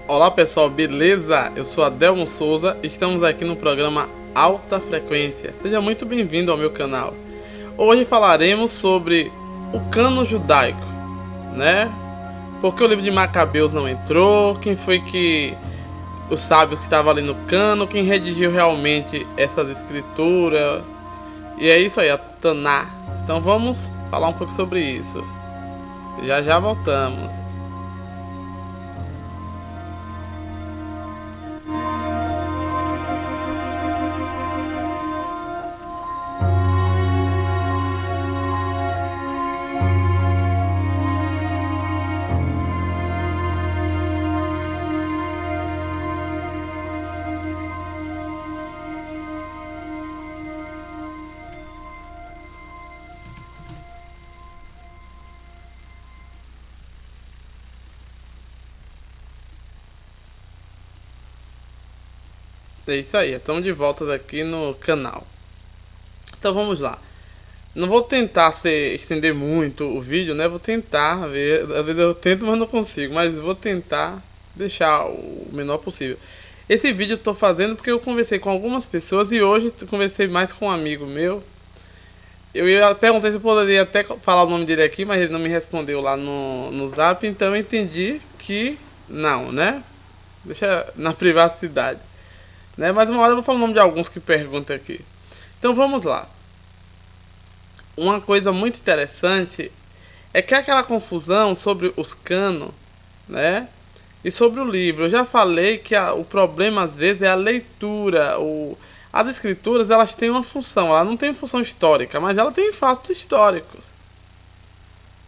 Olá pessoal, beleza? Eu sou Adelmo Souza, estamos aqui no programa Alta Frequência. Seja muito bem-vindo ao meu canal. Hoje falaremos sobre o cânon judaico, né? Por que o livro de Macabeus não entrou? Quem foi que os sábios que estavam ali no cânon? Quem redigiu realmente essas escrituras? E é isso aí, a Taná. Então vamos falar um pouco sobre isso. Já voltamos. É isso aí, estamos de volta aqui no canal. Então vamos lá. Não vou tentar estender muito o vídeo, né? Vou tentar ver. Às vezes eu tento, mas não consigo. Mas vou tentar deixar o menor possível. Esse vídeo eu tô fazendo porque eu conversei com algumas pessoas e hoje eu conversei mais com um amigo meu. Eu ia perguntar se eu poderia até falar o nome dele aqui, mas ele não me respondeu lá no zap, então eu entendi que não, né? Deixa na privacidade. Né? Mas uma hora eu vou falar o nome de alguns que perguntam aqui. Então vamos lá. Uma coisa muito interessante é que aquela confusão sobre os cânon, né? E sobre o livro. Eu já falei que o problema às vezes é a leitura. As escrituras elas têm uma função. Ela não tem função histórica, mas ela tem fatos históricos.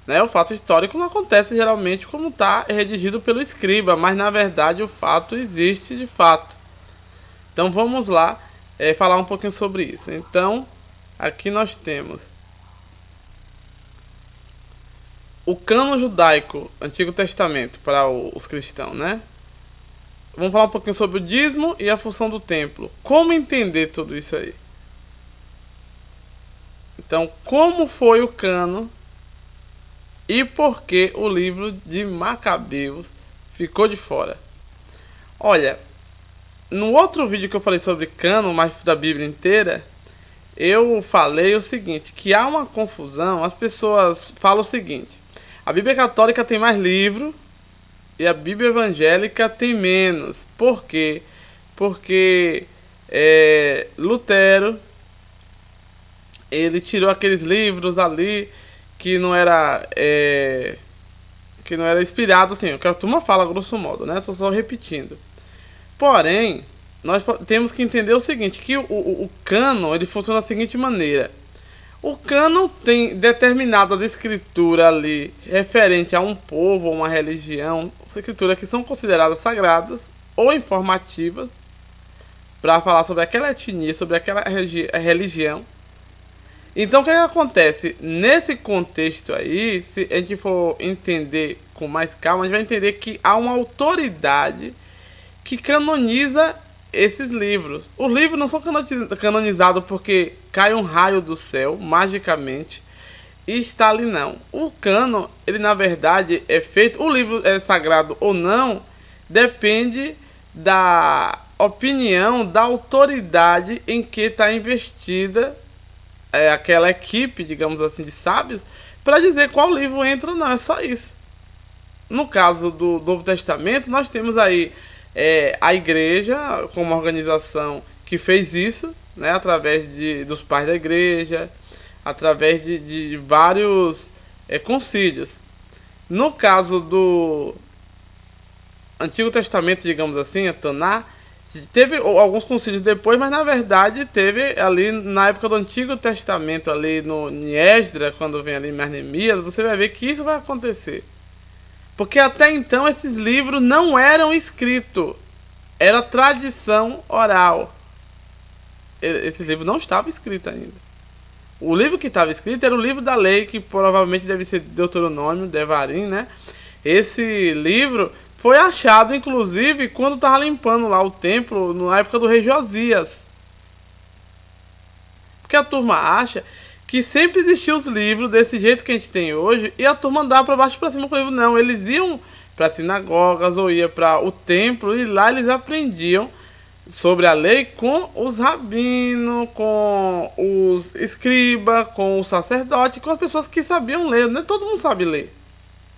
Né? O fato histórico não acontece geralmente como está redigido pelo escriba, mas na verdade o fato existe de fato. Então vamos lá falar um pouquinho sobre isso. Então, aqui nós temos o cânon judaico, Antigo Testamento, para os cristãos, né? Vamos falar um pouquinho sobre o dízimo e a função do templo. Como entender tudo isso aí? Então, como foi o cânon e por que o livro de Macabeus ficou de fora? Olha, no outro vídeo que eu falei sobre cânon, mas da Bíblia inteira, eu falei o seguinte, que há uma confusão, as pessoas falam o seguinte, a Bíblia Católica tem mais livro e a Bíblia Evangélica tem menos. Por quê? Porque Lutero, ele tirou aqueles livros ali que não era inspirado, assim, o que a turma fala grosso modo, né? Tô só repetindo. Porém, nós temos que entender o seguinte, que o cânon ele funciona da seguinte maneira. O cânon tem determinada escritura ali referente a um povo ou uma religião, escrituras que são consideradas sagradas ou informativas para falar sobre aquela etnia, sobre aquela religião. Então o que acontece? Nesse contexto aí, se a gente for entender com mais calma, a gente vai entender que há uma autoridade que canoniza esses livros. Os livros não são canonizados porque cai um raio do céu, magicamente, está ali não. O cânon, ele na verdade é feito, o livro é sagrado ou não, depende da opinião da autoridade em que está investida aquela equipe, digamos assim, de sábios, para dizer qual livro entra ou não, é só isso. No caso do Novo Testamento, nós temos aí a igreja como organização que fez isso, né, através dos pais da igreja, através de vários concílios. No caso do Antigo Testamento, digamos assim, a Taná, teve alguns concílios depois, mas na verdade teve ali na época do Antigo Testamento, ali no Esdras, quando vem ali em Neemias, você vai ver que isso vai acontecer. Porque até então esses livros não eram escritos, era tradição oral. Esse livro não estava escrito ainda. O livro que estava escrito era o livro da lei, que provavelmente deve ser Deuteronômio, Devarim, né? Esse livro foi achado, inclusive, quando estava limpando lá o templo, na época do rei Josias. Porque a turma acha que sempre existiam os livros desse jeito que a gente tem hoje, e a turma andava para baixo e para cima com o livro. Não, eles iam para sinagogas ou iam para o templo, e lá eles aprendiam sobre a lei com os rabinos, com os escribas, com os sacerdotes, com as pessoas que sabiam ler. Nem todo mundo sabe ler.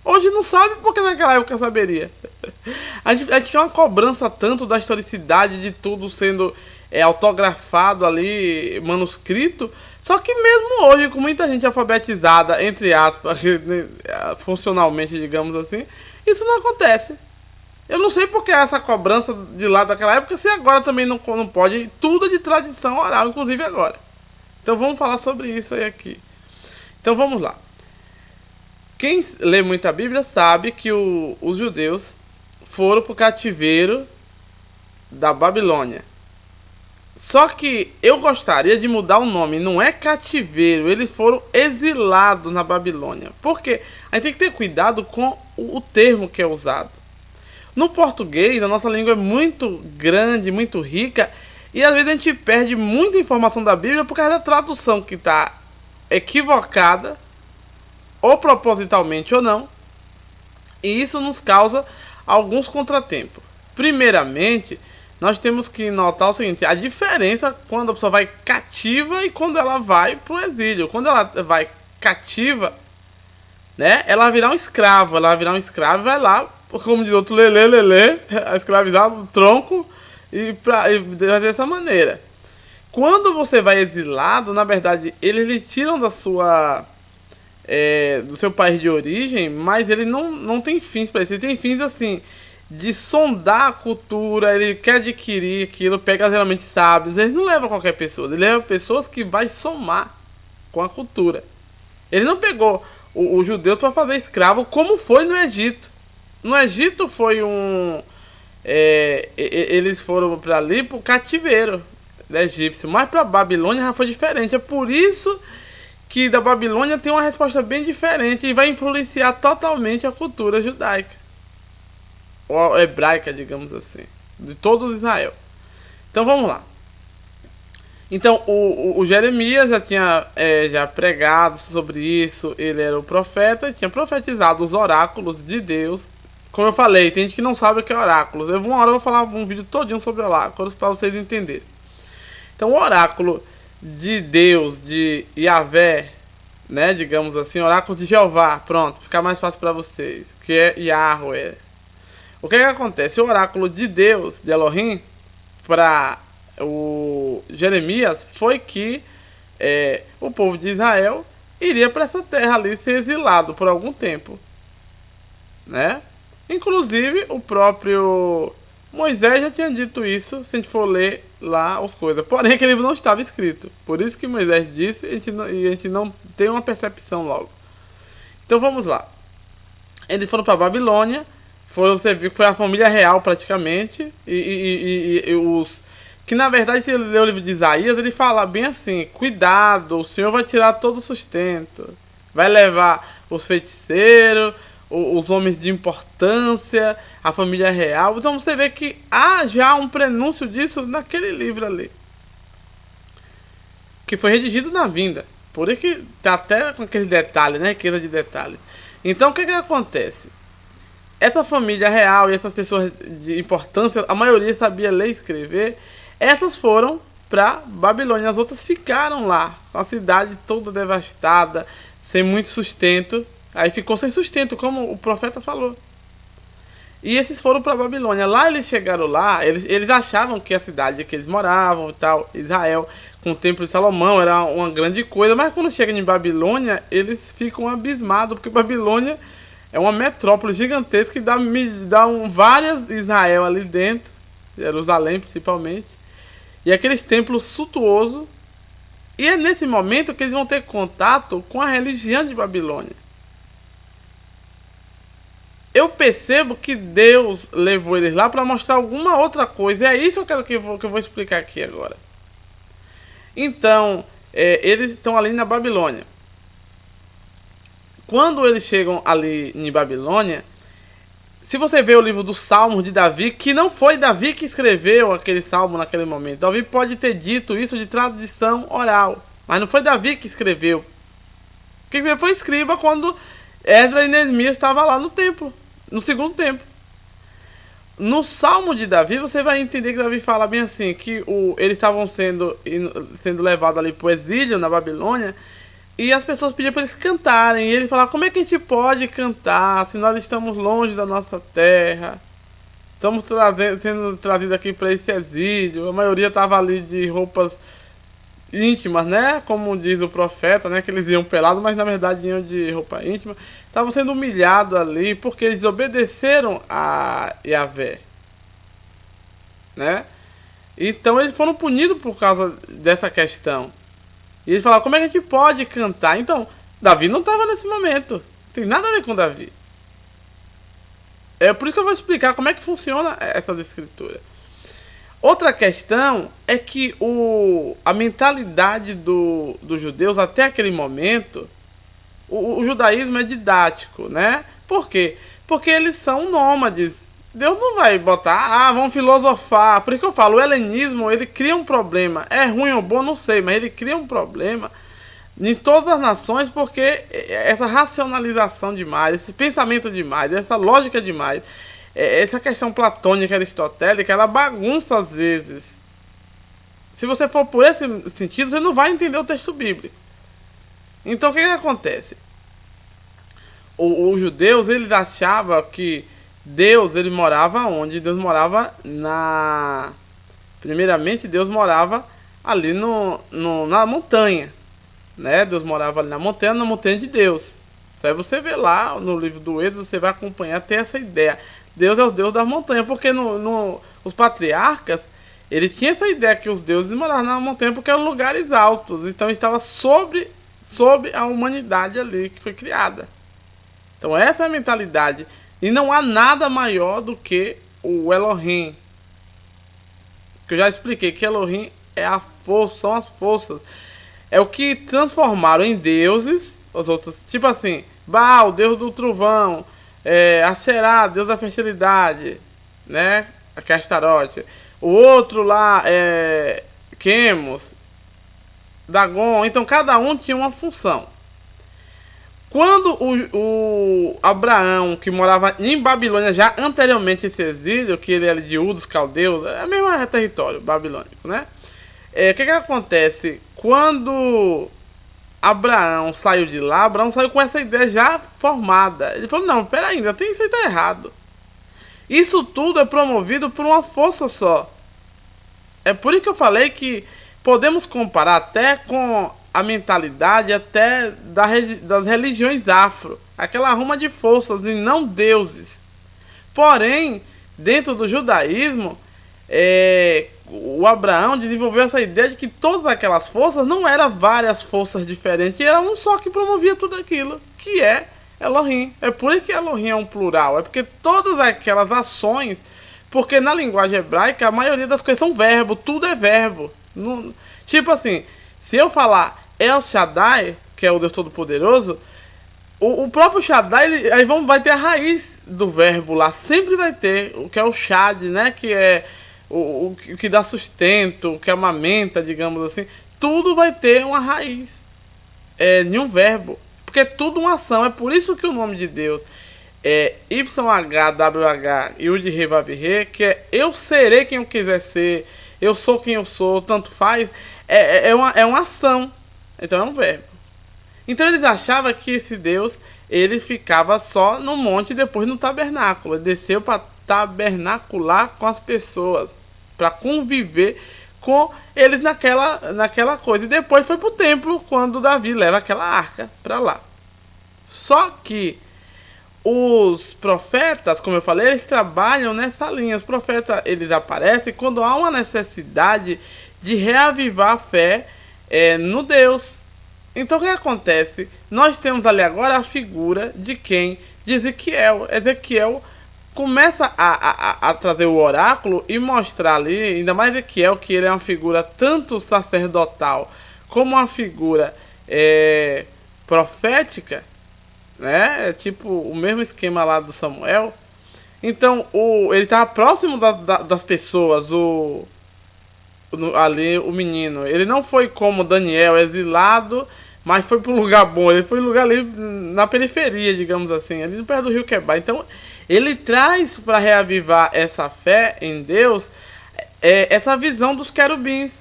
Hoje não sabe porque naquela época saberia. A gente tinha uma cobrança tanto da historicidade de tudo sendo autografado ali, manuscrito. Só que mesmo hoje, com muita gente alfabetizada, entre aspas, funcionalmente, digamos assim, isso não acontece. Eu não sei porque essa cobrança de lá daquela época, se agora também não pode. Tudo é de tradição oral, inclusive agora. Então vamos falar sobre isso aí aqui. Então vamos lá. Quem lê muito a Bíblia sabe que os judeus foram para o cativeiro da Babilônia. Só que eu gostaria de mudar o nome. Não é cativeiro, eles foram exilados na Babilônia. Por quê? A gente tem que ter cuidado com o termo que é usado. No português, a nossa língua é muito grande, muito rica, e às vezes a gente perde muita informação da Bíblia por causa da tradução que está equivocada, ou propositalmente ou não, e isso nos causa alguns contratempos. Primeiramente, nós temos que notar o seguinte: a diferença quando a pessoa vai cativa e quando ela vai para o exílio. Quando ela vai cativa, né, ela vai virar um escravo, e vai lá, como diz outro, escravizar o tronco e dessa maneira. Quando você vai exilado, na verdade, eles lhe tiram da sua do seu país de origem, mas ele não tem fins para isso. Ele tem fins assim, de sondar a cultura, ele quer adquirir aquilo, pega geralmente sábios. Ele não leva qualquer pessoa, ele leva pessoas que vai somar com a cultura. Ele não pegou os judeus para fazer escravo como foi no Egito. No Egito foi eles foram para ali para o cativeiro egípcio, mas para a Babilônia já foi diferente. É por isso que da Babilônia tem uma resposta bem diferente e vai influenciar totalmente a cultura judaica, ou hebraica, digamos assim, de todo Israel. Então vamos lá. Então o Jeremias já tinha já pregado sobre isso, ele era o profeta, tinha profetizado os oráculos de Deus. Como eu falei, tem gente que não sabe o que é oráculos. Uma hora eu vou falar um vídeo todinho sobre oráculos para vocês entenderem. Então o oráculo de Deus, de Yahvé, né, digamos assim, oráculo de Jeová, pronto, fica mais fácil para vocês, que é Yahweh. O que acontece? O oráculo de Deus, de Elohim, para o Jeremias, foi que o povo de Israel iria para essa terra ali ser exilado por algum tempo, né? Inclusive o próprio Moisés já tinha dito isso, se a gente for ler lá as coisas. Porém, aquele livro não estava escrito. Por isso que Moisés disse e a gente não tem uma percepção logo. Então vamos lá. Eles foram para a Babilônia. Você viu que foi a família real praticamente. E os... Que na verdade, se ele ler o livro de Isaías, ele fala bem assim: cuidado, o Senhor vai tirar todo o sustento. Vai levar os feiticeiros, os homens de importância, a família real. Então você vê que há já um prenúncio disso naquele livro ali, que foi redigido na vinda. Por isso que tá até com aquele detalhe, né? Riqueza de detalhes. Então o que acontece? Essa família real e essas pessoas de importância, a maioria sabia ler e escrever, essas foram para Babilônia. As outras ficaram lá, com a cidade toda devastada, sem muito sustento. Aí ficou sem sustento, como o profeta falou. E esses foram para Babilônia. Lá eles chegaram lá, eles achavam que a cidade que eles moravam e tal, Israel, com o templo de Salomão, era uma grande coisa. Mas quando chegam em Babilônia, eles ficam abismados, porque Babilônia é uma metrópole gigantesca que dá várias Israel ali dentro, Jerusalém principalmente. E aqueles templos suntuosos. E é nesse momento que eles vão ter contato com a religião de Babilônia. Eu percebo que Deus levou eles lá para mostrar alguma outra coisa. E é isso que eu vou explicar aqui agora. Então, eles estão ali na Babilônia. Quando eles chegam ali em Babilônia, se você vê o livro dos Salmos de Davi, que não foi Davi que escreveu aquele salmo naquele momento. Davi pode ter dito isso de tradição oral, mas não foi Davi que escreveu. Quem foi escriba quando Esdras e Neemias estavam lá no templo, no segundo templo. No Salmo de Davi, você vai entender que Davi fala bem assim, que eles estavam sendo levados ali para o exílio na Babilônia, e as pessoas pediam para eles cantarem, e ele falava, como é que a gente pode cantar se nós estamos longe da nossa terra? Estamos sendo trazidos aqui para esse exílio, a maioria estava ali de roupas íntimas, né? Como diz o profeta, né? Que eles iam pelados, mas na verdade iam de roupa íntima. Estavam sendo humilhados ali porque eles obedeceram a Yahvé, né? Então eles foram punidos por causa dessa questão. E eles falaram, como é que a gente pode cantar? Então, Davi não estava nesse momento. Não tem nada a ver com Davi. É por isso que eu vou explicar como é que funciona essa escritura. Outra questão é que a mentalidade dos judeus até aquele momento, o judaísmo é didático, né? Por quê? Porque eles são nômades. Deus não vai botar, vamos filosofar. Por isso que eu falo, o helenismo, ele cria um problema. É ruim ou bom, não sei, mas ele cria um problema em todas as nações, porque essa racionalização demais, esse pensamento demais, essa lógica demais, essa questão platônica aristotélica, ela bagunça às vezes. Se você for por esse sentido, você não vai entender o texto bíblico. Então o que acontece? Os judeus, eles achavam que Deus, ele morava onde? Deus morava primeiramente, Deus morava ali na montanha, né? Deus morava ali na montanha de Deus. Isso aí você vê lá no livro do Êxodo, você vai acompanhar, ter essa ideia. Deus é o Deus das montanhas, porque os patriarcas, eles tinham essa ideia que os deuses moravam na montanha porque eram lugares altos. Então ele estava sobre a humanidade ali que foi criada. Então essa é a mentalidade. E não há nada maior do que o Elohim. Que eu já expliquei que Elohim é a força, são as forças. É o que transformaram em deuses os outros. Tipo assim, Baal, deus do trovão. Asherá, deus da fertilidade. Né? A Astarote. O outro lá é Quemos, Dagon. Então cada um tinha uma função. Quando o Abraão, que morava em Babilônia já anteriormente esse exílio, que ele era de Ur dos caldeus, é o mesmo território babilônico, né? O que acontece? Quando Abraão saiu de lá, Abraão saiu com essa ideia já formada. Ele falou, não, peraí, ainda tem isso aí, tá errado. Isso tudo é promovido por uma força só. É por isso que eu falei que podemos comparar até com a mentalidade até das religiões afro. Aquela ruma de forças e não deuses. Porém, dentro do judaísmo, o Abraão desenvolveu essa ideia de que todas aquelas forças não eram várias forças diferentes, era um só que promovia tudo aquilo, que é Elohim. É por isso que Elohim é um plural, é porque todas aquelas ações, porque na linguagem hebraica a maioria das coisas são verbo, tudo é verbo. Tipo assim, se eu falar El Shaddai, que é o Deus Todo-Poderoso, o próprio Shaddai, vai ter a raiz do verbo lá, sempre vai ter, o que é o Shad, né, que é o que dá sustento, o que amamenta, digamos assim, tudo vai ter uma raiz. nenhum verbo. Porque é tudo uma ação. É por isso que o nome de Deus é YHWH e o de Rei Vav-Rei, que é eu serei quem eu quiser ser, eu sou quem eu sou, tanto faz. É uma ação. Então é um verbo. Então eles achavam que esse Deus ele ficava só no monte e depois no tabernáculo. Ele desceu para tabernacular com as pessoas, para conviver com eles naquela coisa. E depois foi para o templo quando Davi leva aquela arca para lá. Só que os profetas, como eu falei, eles trabalham nessa linha. Os profetas eles aparecem quando há uma necessidade de reavivar a fé no Deus. Então o que acontece? Nós temos ali agora a figura de quem? De Ezequiel. Ezequiel começa a trazer o oráculo e mostrar ali, ainda mais Ezequiel, que ele é uma figura tanto sacerdotal como uma figura profética, né? É tipo o mesmo esquema lá do Samuel. Então ele estava próximo das pessoas, ali o menino. Ele não foi como Daniel, exilado, mas foi para um lugar bom. Ele foi um lugar ali na periferia, digamos assim, ali perto do rio Quebar. Então ele traz para reavivar essa fé em Deus essa visão dos querubins,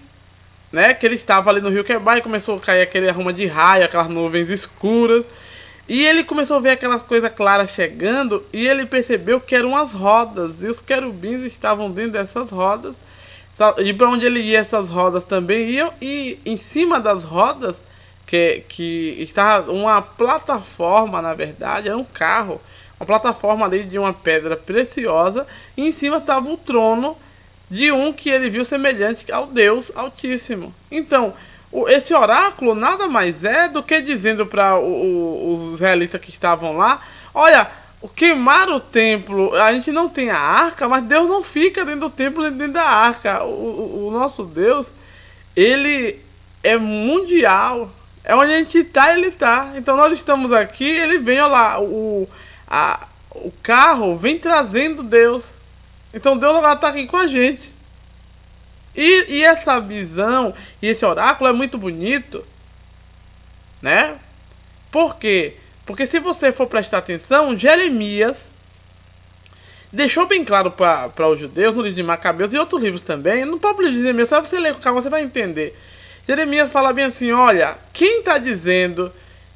né? Que ele estava ali no rio Quebar e começou a cair aquele arruma de raio, aquelas nuvens escuras. E ele começou a ver aquelas coisas claras chegando e ele percebeu que eram as rodas. E os querubins estavam dentro dessas rodas. E para onde ele ia, essas rodas também iam. E em cima das rodas, que estava uma plataforma, na verdade, era um carro. Uma plataforma ali de uma pedra preciosa. E em cima estava o trono de um que ele viu semelhante ao Deus Altíssimo. Então, esse oráculo nada mais é do que dizendo para os israelitas que estavam lá: olha, queimaram o templo, a gente não tem a arca, mas Deus não fica dentro do templo nem dentro da arca. O nosso Deus, ele é mundial. É onde a gente está, ele está. Então nós estamos aqui, ele vem, olha lá, o carro vem trazendo Deus. Então Deus agora está aqui com a gente. E essa visão e esse oráculo é muito bonito, né? Por quê? Porque se você for prestar atenção, Jeremias deixou bem claro para os judeus, no livro de Macabeus e outros livros também, no próprio livro de Jeremias, só você ler com calma, você vai entender. Jeremias fala bem assim: olha, quem está dizendo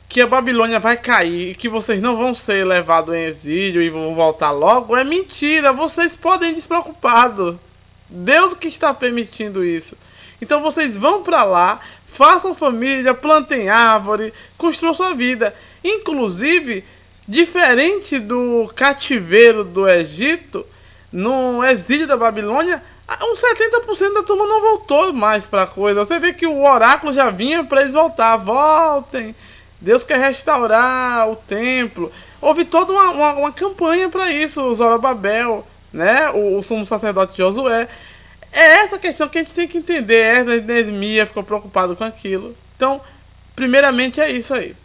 que a Babilônia vai cair e que vocês não vão ser levados em exílio e vão voltar logo, é mentira. Vocês podem ir despreocupados. Deus que está permitindo isso. Então vocês vão para lá, façam família, plantem árvore, construam sua vida. Inclusive, diferente do cativeiro do Egito, no exílio da Babilônia, uns 70% da turma não voltou mais para a coisa. Você vê que o oráculo já vinha para eles voltar. Voltem, Deus quer restaurar o templo. Houve toda uma campanha para isso, o Zorobabel, né? O sumo sacerdote Josué. É essa questão que a gente tem que entender. Neemias ficou preocupado com aquilo. Então, primeiramente é isso aí.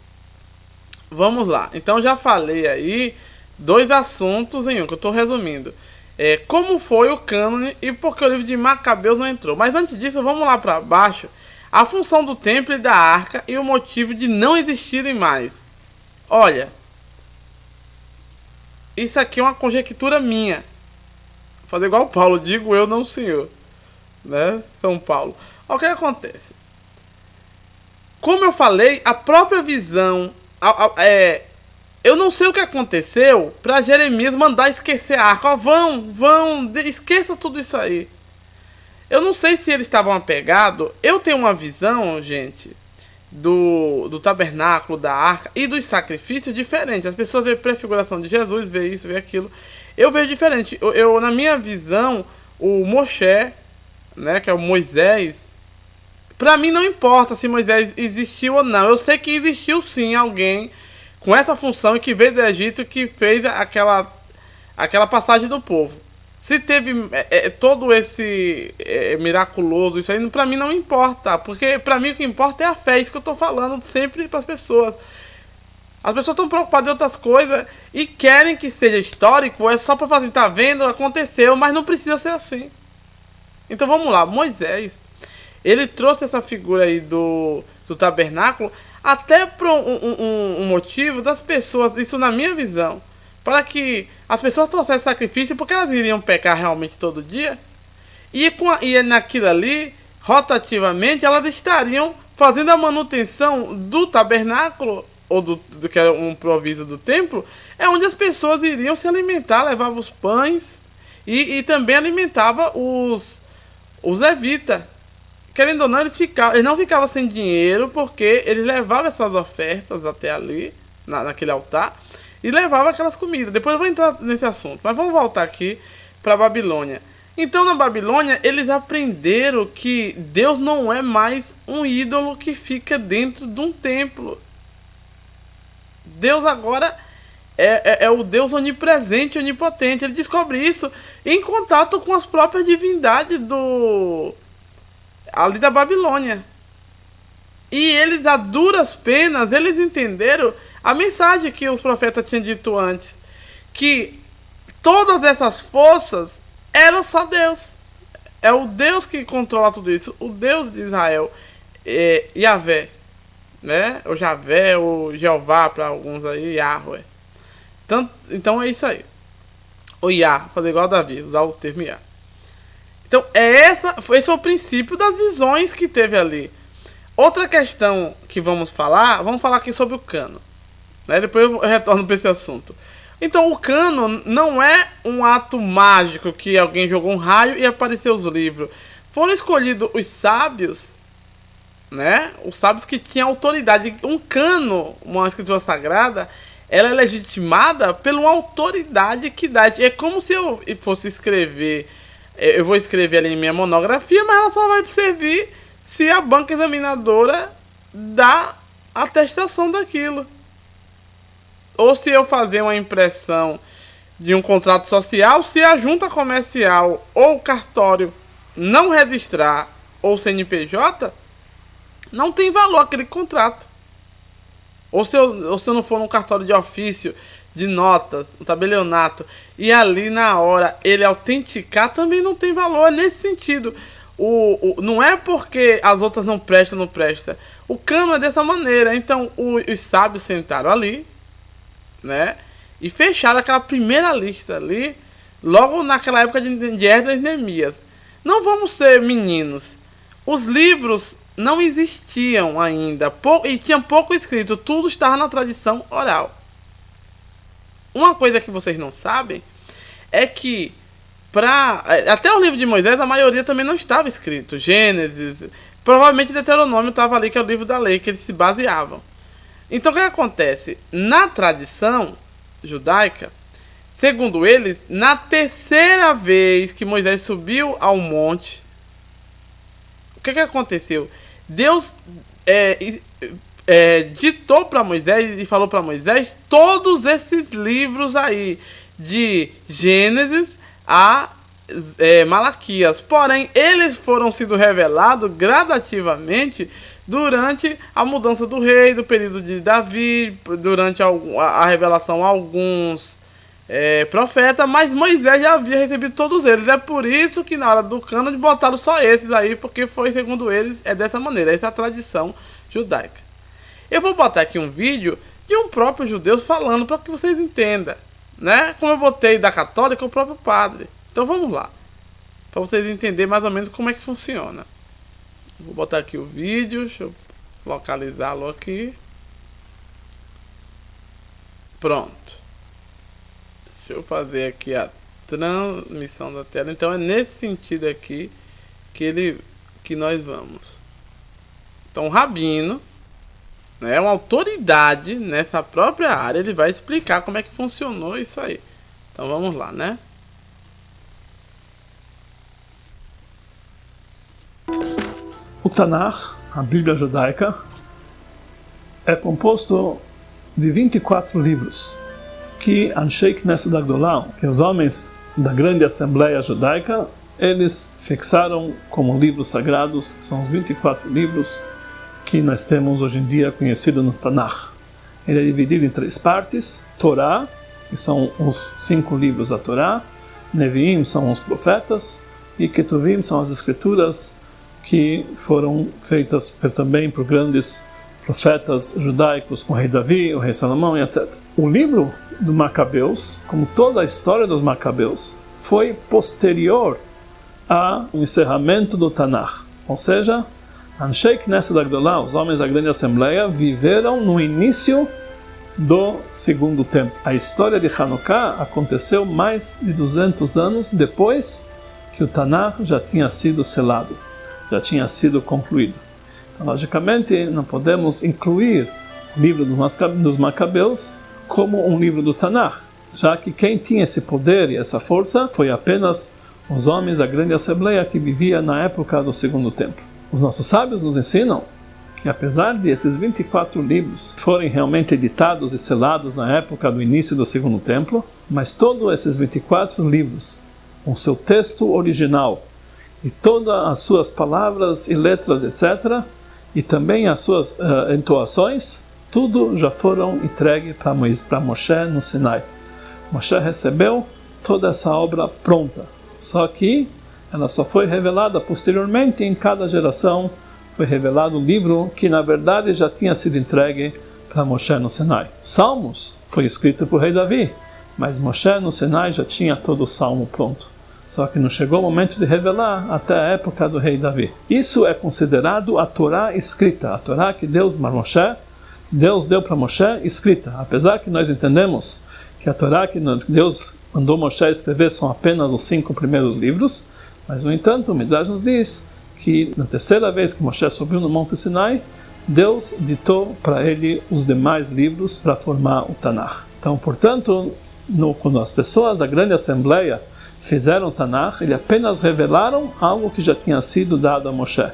Vamos lá. Então já falei aí 2 assuntos em um, que eu estou resumindo. Como foi o cânone e por que o livro de Macabeus não entrou. Mas antes disso, vamos lá para baixo. A função do templo e da arca e o motivo de não existirem mais. Olha, isso aqui é uma conjectura minha. Vou fazer igual Paulo, digo eu, não o senhor. Né? São Paulo. Olha o que acontece. Como eu falei, a própria visão... eu não sei o que aconteceu para Jeremias mandar esquecer a arca. Esqueça tudo isso aí. Eu não sei se eles estavam apegados. Eu tenho uma visão, gente, do tabernáculo, da arca e dos sacrifícios diferente. As pessoas veem prefiguração de Jesus, vê isso, vê aquilo. Eu vejo diferente. Na minha visão, o Moshe, né, que é o Moisés, pra mim não importa se Moisés existiu ou não. Eu sei que existiu sim alguém com essa função e que veio do Egito, que fez aquela passagem do povo. Se teve todo esse miraculoso, isso aí pra mim não importa. Porque pra mim o que importa é a fé. Isso que eu tô falando sempre pras pessoas. As pessoas estão preocupadas em outras coisas e querem que seja histórico. É só pra falar assim, tá vendo? Aconteceu, mas não precisa ser assim. Então vamos lá, Moisés, ele trouxe essa figura aí do tabernáculo até por um motivo das pessoas, isso na minha visão, para que as pessoas trouxessem sacrifício, porque elas iriam pecar realmente todo dia, e naquilo ali, rotativamente, elas estariam fazendo a manutenção do tabernáculo, ou do que era um proviso do templo, é onde as pessoas iriam se alimentar, levavam os pães, e também alimentava os levitas. Querendo ou não, eles não ficavam sem dinheiro, porque eles levavam essas ofertas até ali, naquele altar, e levavam aquelas comidas. Depois eu vou entrar nesse assunto, mas vamos voltar aqui para a Babilônia. Então, na Babilônia, eles aprenderam que Deus não é mais um ídolo que fica dentro de um templo. Deus agora é o Deus onipresente, onipotente. Ele descobre isso em contato com as próprias divindades ali da Babilônia. E eles, a duras penas, eles entenderam a mensagem que os profetas tinham dito antes, que todas essas forças eram só Deus. É o Deus que controla tudo isso, o Deus de Israel, Yahvé, né? O Javé, o Jeová para alguns aí, Yahweh. Então é isso aí. O Yah, fazer igual a Davi, usar o termo Yah. Então esse foi o princípio das visões que teve ali. Outra questão que vamos falar aqui sobre o cano, né? Depois eu retorno para esse assunto. Então o cano não é um ato mágico que alguém jogou um raio e apareceu os livros. Foram escolhidos os sábios, né? Os sábios que tinham autoridade. Um cano, uma escritura sagrada, ela é legitimada por uma autoridade que dá. É como se eu fosse escrever. Eu vou escrever ali em minha monografia, mas ela só vai servir se a banca examinadora dá atestação daquilo. Ou se eu fazer uma impressão de um contrato social, se a junta comercial ou o cartório não registrar ou CNPJ, não tem valor aquele contrato. Ou se eu não for num cartório de ofício, de nota, um tabelionato, e ali na hora ele autenticar, também não tem valor. É nesse sentido. Não é porque as outras não prestam. O cano é dessa maneira. Então os sábios sentaram ali, né, e fecharam aquela primeira lista ali, logo naquela época de Esdras e Neemias. Não vamos ser meninos. Os livros não existiam ainda, e tinha pouco escrito, tudo estava na tradição oral. Uma coisa que vocês não sabem é que até o livro de Moisés, a maioria também não estava escrito. Gênesis, provavelmente Deuteronômio estava ali, que é o livro da lei, que eles se baseavam. Então o que acontece? Na tradição judaica, segundo eles, na terceira vez que Moisés subiu ao monte, o que aconteceu? Deus ditou para Moisés e falou para Moisés todos esses livros aí, de Gênesis a Malaquias. Porém, eles foram sendo revelados gradativamente durante a mudança do rei, do período de Davi, durante a revelação a alguns profetas, mas Moisés já havia recebido todos eles. É por isso que na hora do cânone botaram só esses aí, porque foi, segundo eles, dessa maneira. Essa é a tradição judaica. Eu vou botar aqui um vídeo de um próprio judeu falando, para que vocês entendam, né? Como eu botei da católica, o próprio padre. Então vamos lá, para vocês entenderem mais ou menos como é que funciona. Vou botar aqui o vídeo, deixa eu localizá-lo aqui. Pronto. Deixa eu fazer aqui a transmissão da tela. Então é nesse sentido aqui que nós vamos. Então o rabino, né, uma autoridade nessa própria área, ele vai explicar como é que funcionou isso aí. Então vamos lá, né? O Tanakh, a Bíblia judaica, é composto de 24 livros que Anshei Knesset Agdolah, que os homens da grande Assembleia Judaica, eles fixaram como livros sagrados, que são os 24 livros que nós temos hoje em dia conhecido no Tanakh. Ele é dividido em 3 partes: Torá, que são os 5 livros da Torá, Neviim são os profetas, e Ketuvim são as escrituras que foram feitas também por grandes profetas judaicos com o rei Davi, o rei Salomão e etc. O livro do Macabeus, como toda a história dos Macabeus, foi posterior ao encerramento do Tanakh. Ou seja, Anshei Knesset Agdolah, os homens da grande assembleia, viveram no início do segundo templo. A história de Hanukkah aconteceu mais de 200 anos depois que o Tanakh já tinha sido selado, já tinha sido concluído. Então, logicamente, não podemos incluir o livro dos Macabeus como um livro do Tanakh, já que quem tinha esse poder e essa força foi apenas os homens da grande assembleia que vivia na época do segundo templo. Os nossos sábios nos ensinam que apesar de esses 24 livros forem realmente editados e selados na época do início do segundo templo, mas todos esses 24 livros, com seu texto original e todas as suas palavras e letras, etc., e também as suas entoações, tudo já foram entregue para Moshe no Sinai. Moshe recebeu toda essa obra pronta, só que ela só foi revelada posteriormente. Em cada geração foi revelado um livro que na verdade já tinha sido entregue para Moshe no Sinai. Salmos foi escrito por rei Davi, mas Moshe no Sinai já tinha todo o salmo pronto. Só que não chegou o momento de revelar até a época do rei Davi. Isso é considerado a Torá escrita, a Torá que Deus deu para Moshe escrita. Apesar que nós entendemos que a Torá que Deus mandou Moshe escrever são apenas os 5 primeiros livros, mas no entanto o Midrash nos diz que na terceira vez que Moshe subiu no Monte Sinai, Deus ditou para ele os demais livros para formar o Tanakh. Então, portanto, quando as pessoas da grande assembleia fizeram o Tanakh, eles apenas revelaram algo que já tinha sido dado a Moshe.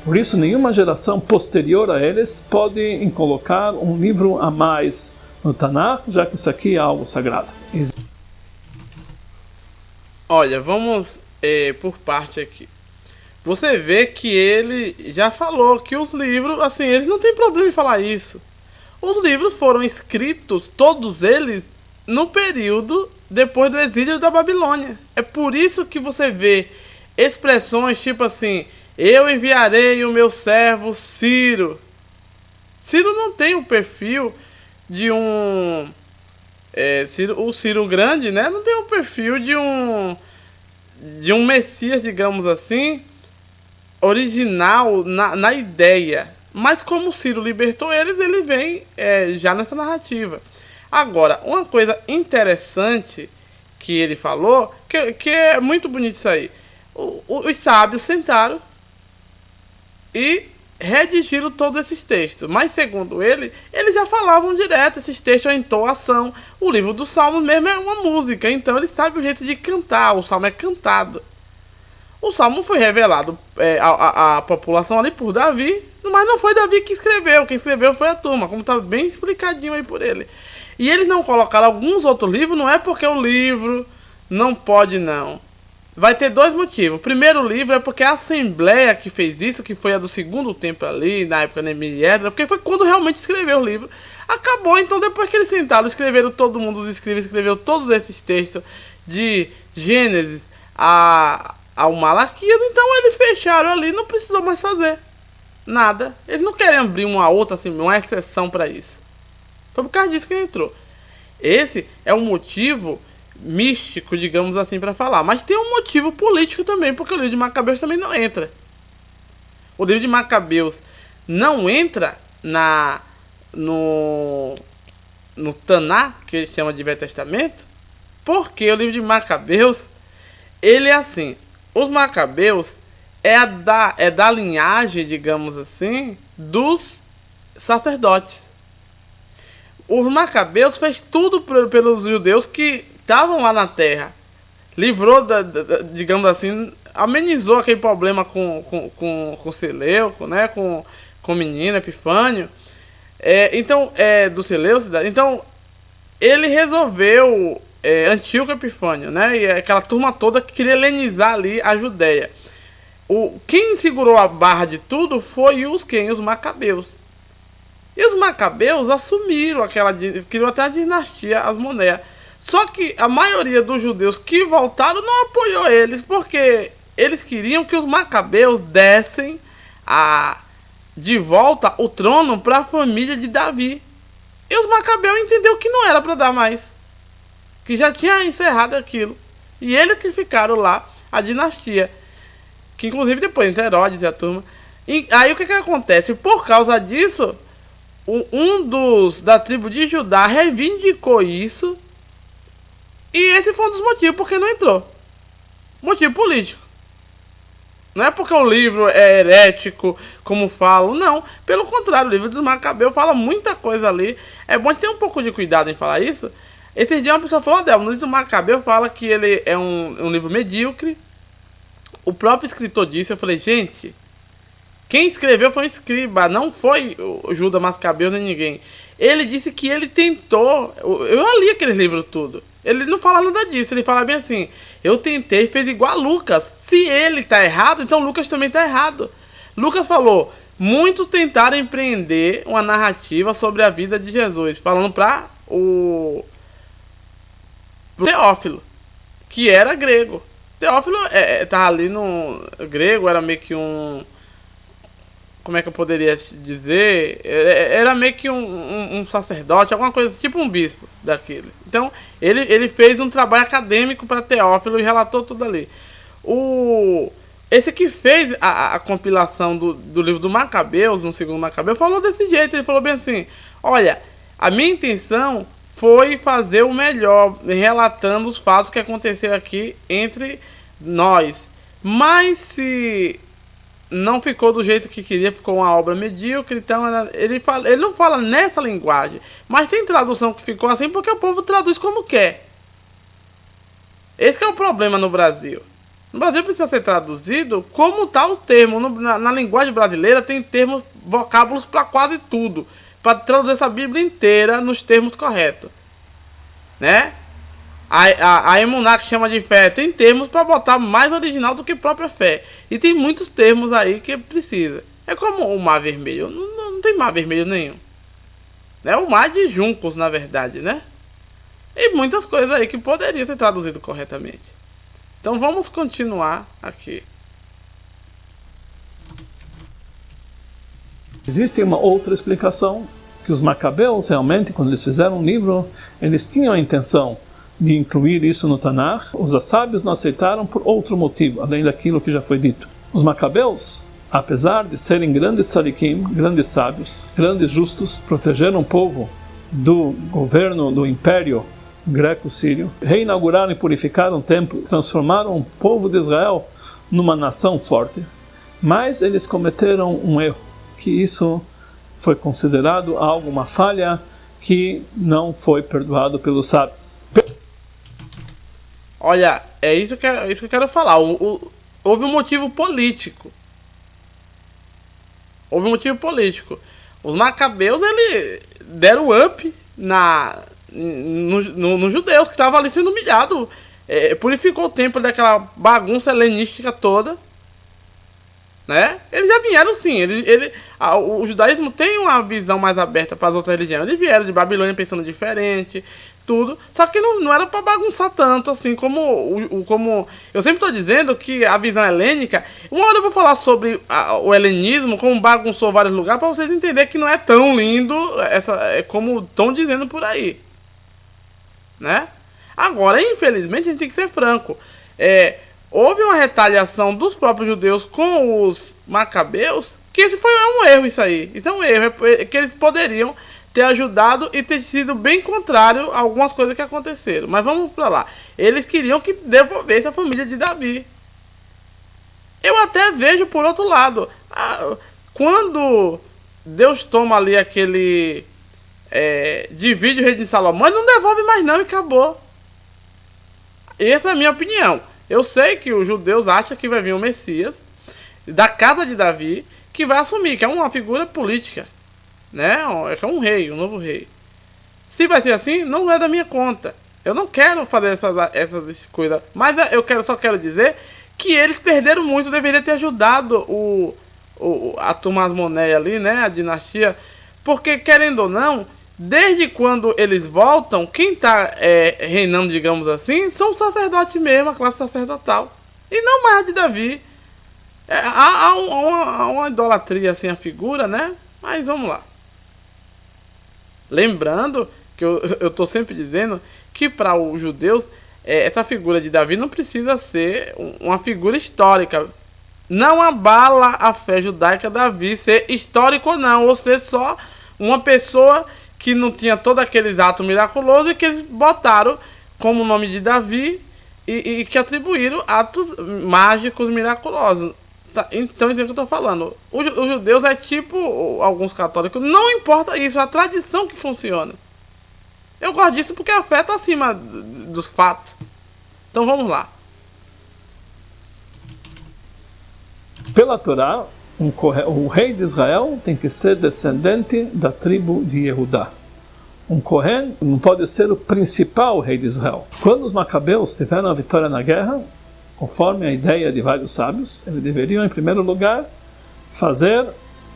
Por isso, nenhuma geração posterior a eles pode colocar um livro a mais no Tanakh, já que isso aqui é algo sagrado. Olha, vamos por parte aqui. Você vê que ele já falou que os livros, assim, eles não tem problema em falar isso. Os livros foram escritos, todos eles, no período depois do exílio da Babilônia. É por isso que você vê expressões tipo assim: eu enviarei o meu servo Ciro. Ciro não tem o perfil de um... o Ciro Grande, né? Não tem o perfil de um Messias, digamos assim, original na ideia. Mas como Ciro libertou eles, ele vem já nessa narrativa. Agora, uma coisa interessante que ele falou, que é muito bonito isso aí. Os sábios sentaram e redigiram todos esses textos. Mas segundo ele, eles já falavam direto esses textos, a entoação. O livro dos Salmos mesmo é uma música, então ele sabe o jeito de cantar. O Salmo é cantado. O Salmo foi revelado à população ali por Davi, mas não foi Davi que escreveu. Quem escreveu foi a turma, como está bem explicadinho aí por ele. E eles não colocaram alguns outros livros, não é porque o livro não pode, não. Vai ter 2 motivos. O primeiro livro é porque a Assembleia que fez isso, que foi a do segundo templo ali, na época de Neemias, porque foi quando realmente escreveu o livro. Acabou, então depois que eles sentaram, escreveram, todo mundo, os escribas escreveu todos esses textos de Gênesis ao Malaquias, então eles fecharam ali, não precisou mais fazer nada. Eles não querem abrir uma outra, assim, uma exceção para isso. Foi por causa disso que ele entrou. Esse é um motivo místico, digamos assim, para falar. Mas tem um motivo político também, porque o livro de Macabeus também não entra. O livro de Macabeus não entra no Taná, que ele chama de Velho Testamento, porque o livro de Macabeus, ele é assim. Os Macabeus é da linhagem, digamos assim, dos sacerdotes. Os Macabeus fez tudo pelos judeus que estavam lá na terra. Livrou, digamos assim, amenizou aquele problema com Seleuco, né? Com o menino Epifânio. Do Seleucidas. Então, ele resolveu Antíoco Epifânio, né? E aquela turma toda que queria helenizar ali a Judéia. Quem segurou a barra de tudo foi os Macabeus. E os Macabeus assumiram criou até a dinastia Asmoneia. Só que a maioria dos judeus que voltaram não apoiou eles, porque eles queriam que os Macabeus dessem de volta o trono para a família de Davi. E os macabeus entenderam que não era para dar mais, que já tinha encerrado aquilo. E eles que ficaram lá, a dinastia, que inclusive depois entra Herodes e a turma. E aí o que acontece? Por causa disso, um dos da tribo de Judá reivindicou isso. E esse foi um dos motivos porque não entrou. Motivo político. Não é porque o livro é herético, como falo, não. Pelo contrário, o livro dos Macabeus fala muita coisa ali. É bom ter um pouco de cuidado em falar isso. Esse dia uma pessoa falou, no livro do Macabeu fala que ele é um livro medíocre. O próprio escritor disse, eu falei, gente, quem escreveu foi um escriba, não foi o Judas Macabeu nem ninguém. Ele disse que ele tentou, eu li aqueles livros tudo. Ele não fala nada disso, ele fala bem assim, eu tentei, fez igual a Lucas. Se ele tá errado, então Lucas também tá errado. Lucas falou, muitos tentaram empreender uma narrativa sobre a vida de Jesus, falando para o Teófilo, que era grego. Teófilo tá ali no grego, era meio que um... Como é que eu poderia dizer? Era meio que um sacerdote, alguma coisa, tipo um bispo daquele. Então, ele fez um trabalho acadêmico para Teófilo e relatou tudo ali. Esse que fez a compilação do livro do Macabeus, no segundo Macabeu, falou desse jeito. Ele falou bem assim, olha, a minha intenção foi fazer o melhor, relatando os fatos que aconteceram aqui entre nós. Mas se não ficou do jeito que queria, ficou uma obra medíocre, então ele não fala nessa linguagem. Mas tem tradução que ficou assim porque o povo traduz como quer. Esse que é o problema no Brasil. No Brasil precisa ser traduzido como tá os termos. Na linguagem brasileira tem termos, vocábulos para quase tudo. Para traduzir essa Bíblia inteira nos termos corretos. Né? A Emuná, que chama de fé, tem termos para botar mais original do que própria fé. E tem muitos termos aí que precisa. É como o mar vermelho. Não tem mar vermelho nenhum. É o mar de juncos, na verdade, né? E muitas coisas aí que poderiam ser traduzido corretamente. Então vamos continuar aqui. Existe uma outra explicação, que os macabeus realmente, quando eles fizeram um livro, eles tinham a intenção de incluir isso no Tanakh. Os sábios não aceitaram por outro motivo, além daquilo que já foi dito. Os macabeus, apesar de serem grandes sadikim, grandes sábios, grandes justos, protegeram o povo do governo do império greco-sírio, reinauguraram e purificaram o templo, transformaram o povo de Israel numa nação forte. Mas eles cometeram um erro, que isso foi considerado algo, uma falha, que não foi perdoado pelos sábios. Olha, é isso que eu quero falar. Houve um motivo político. Houve um motivo político. Os macabeus, eles deram up nos judeus, que estavam ali sendo humilhados. Purificou o templo daquela bagunça helenística toda. Né? Eles já vieram sim. O judaísmo tem uma visão mais aberta para as outras religiões. Eles vieram de Babilônia pensando diferente, tudo. Só que não era para bagunçar tanto assim como eu sempre estou dizendo que a visão helênica. Uma hora eu vou falar sobre o helenismo, como bagunçou vários lugares, para vocês entenderem que não é tão lindo como estão dizendo por aí. Né? Agora, infelizmente, a gente tem que ser franco. Houve uma retaliação dos próprios judeus com os macabeus, que esse foi um erro isso aí. Isso é um erro, que eles poderiam ter ajudado e ter sido bem contrário a algumas coisas que aconteceram. Mas vamos pra lá. Eles queriam que devolvesse a família de Davi. Eu até vejo por outro lado. Quando Deus toma ali aquele... divide o rei de Salomão, ele não devolve mais não e acabou. Essa é a minha opinião. Eu sei que os judeus acham que vai vir o Messias da casa de Davi, que vai assumir, que é uma figura política, né? É um rei, um novo rei. Se vai ser assim, não é da minha conta. Eu não quero fazer essas coisas, mas só quero dizer que eles perderam muito, deveriam ter ajudado a turma Asmoneia ali, né? A dinastia, porque querendo ou não, desde quando eles voltam, quem está reinando, digamos assim, são os sacerdotes mesmo, a classe sacerdotal. E não mais a de Davi. Há uma idolatria assim a figura, né? Mas vamos lá. Lembrando que eu tô sempre dizendo que para os judeus essa figura de Davi não precisa ser uma figura histórica. Não abala a fé judaica Davi ser histórico ou não, ou ser só uma pessoa que não tinha todos aqueles atos miraculosos e que eles botaram como nome de Davi e que atribuíram atos mágicos miraculosos. Tá, então entende o que eu tô falando. Os judeus é tipo alguns católicos, não importa isso, é a tradição que funciona. Eu gosto disso porque a fé tá acima dos fatos. Então vamos lá. Pela Torá, o rei de Israel tem que ser descendente da tribo de Yehudá. Um Kohen não pode ser o principal rei de Israel. Quando os macabeus tiveram a vitória na guerra, conforme a ideia de vários sábios, eles deveriam, em primeiro lugar, fazer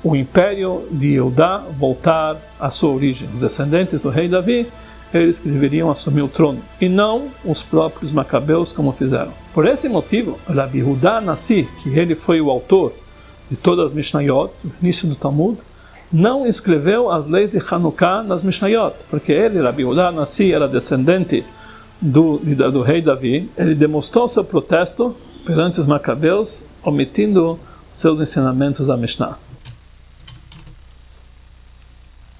o império de Yehudá voltar à sua origem. Os descendentes do rei Davi, eles que deveriam assumir o trono, e não os próprios macabeus como fizeram. Por esse motivo, Rabi Yehuda Nassi, que ele foi o autor de todas as Mishnayot, o início do Talmud, não escreveu as leis de Hanukkah nas Mishnayot, porque ele, Rabi Yehuda Nassi, era descendente do rei Davi. Ele demonstrou seu protesto perante os macabeus, omitindo seus ensinamentos da Mishnah.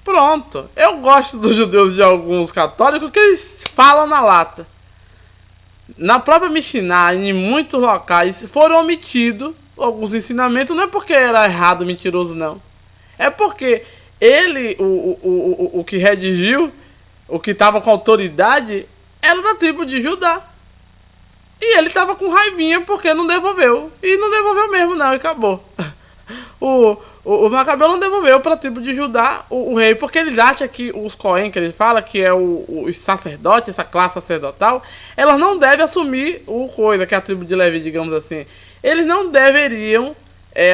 Pronto, eu gosto dos judeus de alguns católicos que eles falam na lata. Na própria Mishnah, em muitos locais, foram omitidos alguns ensinamentos, não é porque era errado, mentiroso, não. É porque ele, o que redigiu, o que estava com autoridade, era da tribo de Judá. E ele estava com raivinha porque não devolveu. E não devolveu mesmo, não, e acabou. O Macabeu não devolveu para a tribo de Judá o rei, porque eles acham que os Cohen, que ele fala, que é os sacerdotes, essa classe sacerdotal, elas não devem assumir o coisa, que é a tribo de Levi, digamos assim. Eles não deveriam